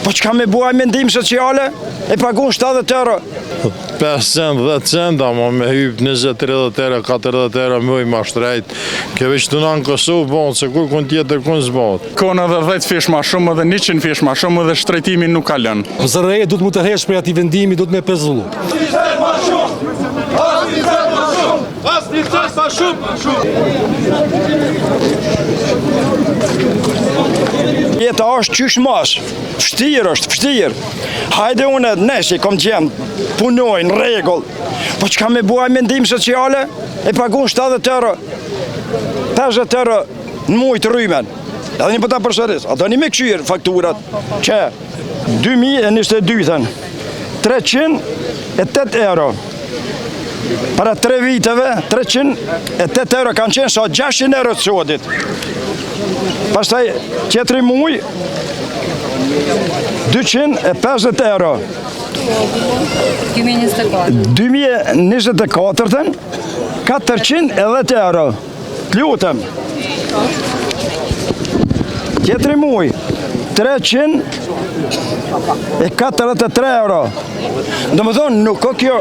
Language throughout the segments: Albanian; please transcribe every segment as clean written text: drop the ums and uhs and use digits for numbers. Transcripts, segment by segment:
Po që ka me bua mendim sociale, e pagun 70 euro. 5 cent, 10 cent, ama me hyp 20, 30 euro, 40 euro mëj ma shtrejt. Kjo veç të në Kosovë bëhet, se kur kun tjetër kun zbot. Kona dhe 10 fish ma shumë dhe 100 fish ma shumë dhe shtrejtimin nuk kalon. Zërreje du të mu të hesh për ati vendimi, du të me pezullu. Jeta është qysh mas, fështirë është, fështirë. Hajde une, nesi, kom gjemë, punoj, në regull. Po që ka me bua mendim sociale, e pagun 70 euro, 50 euro në mujtë rrymen. Edhe një pëta përsëris, ato një me këshirë fakturat, që 2022 thënë, 308 euro. Para 3 viteve, 308 euro kanë qenë sa 600 euro të sodit. Pastaj, qetëri muj, 250 euro. 2024, 410 euro. Të lutëm. Qetëri muj, 343 euro. Do më thonë, nuk o kjo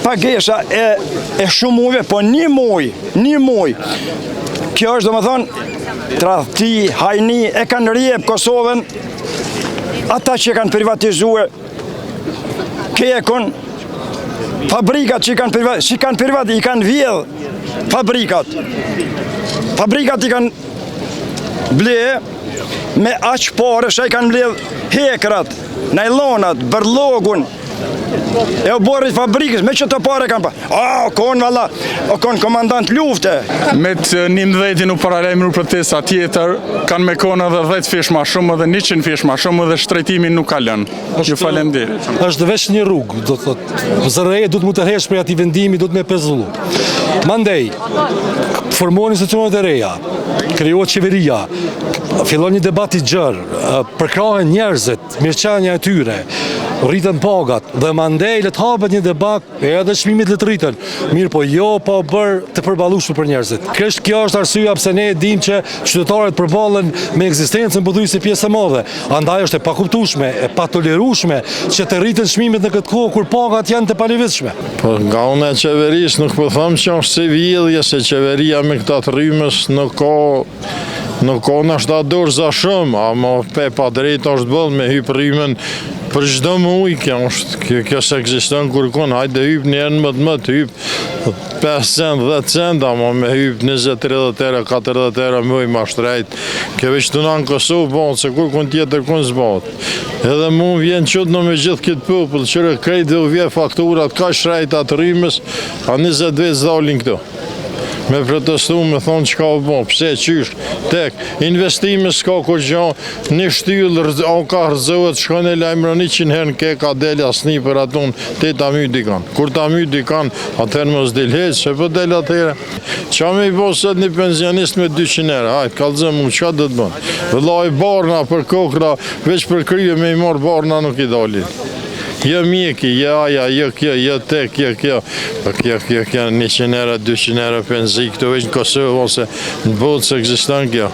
pagesa e shumë mujve, po një muj. Kjo është, do më thonë, tradhti, hajni, e kanë rjep Kosovën, ata që kanë privatizue, kekon, fabrikat që i kanë privat, i kanë vjedh fabrikat. Fabrikat i kanë ble me aq pare, që i kanë bledh hekrat, najlonat, bërlogun, e o borrit fabrikës, me që të pare kanë pa. O konë valla, o konë komandant lufte. Me të 11 nuk paralajmëruar protesta tjetër, kanë me kona dhe 10 fish ma shumë dhe 100 fish ma shumë dhe shtrejtimin nuk kalon. Ju faleminderit. Është veç një rrugë, do të thotë. Zërreje du të mu të hesh për ati vendimi, du të me pezullu. Mandej, formoni institucionet e reja, krijohet qeveria, fillon një debat i gjerë, përkrahen njerëzit, mirëqenia e tyre, rritën pagat, dhe mandej le të hapet një debat, edhe çmimit le të rritën. Mirë po jo pa bërë të përballueshme për njerëzit. Kjo është arsyeja pse ne e dim që qytetarët përballen me ekzistencën pothuajse pjesë e madhe. Andaj është e pakuptueshme, e patolerueshme që të rriten çmimet në këtë kohë kur pagat janë të palëvizshme. Po nga unë e qeverisë nuk po them që është si vjedhje, se qeveria me këta të rrymës nuk ka nashta dorza shumë, ama pe pa drejt është bëllë me hyp rrymen për çdo muj, kjo se ekziston kurkun, hajde hyp njerën më të hyp 5 cent, 10 cent, ama me hyp 20, 30 euro, 40 euro muj ma shtrejt. Kjo veç të në Kosovë bëhet, se kurkun tjetër kun zbot. Edhe mu vjen qëtë në me gjithë këtë popull, qërë krejt dhe u vje fakturat, ka shrejt atë rrymës, a 20 vec dalin këto. Me protestu, me thonë që ka u bo, pse qysh, tek, investime s'ka kur gjo, një shtyllë, o ka rëzohet, shkon e lajmëron 100 herë në ke ka deli asni për atun, te ta my dikan. Kur ta my dikan, atëherë mos del heq, se po del atëherë. Qa me i bo sot një pensionist me 200 herë, hajtë, kalëzëm mu, qa dhe të bënë? Dhe laj barna për kokra, veç për krye me i marë barna nuk i dalin. Jo mjeki, jo aja, jo kjo, jo tek, jo kjo. Kjo 100 euro, 200 euro penzi, këto veç në Kosovë, ose në botë se ekziston kjo.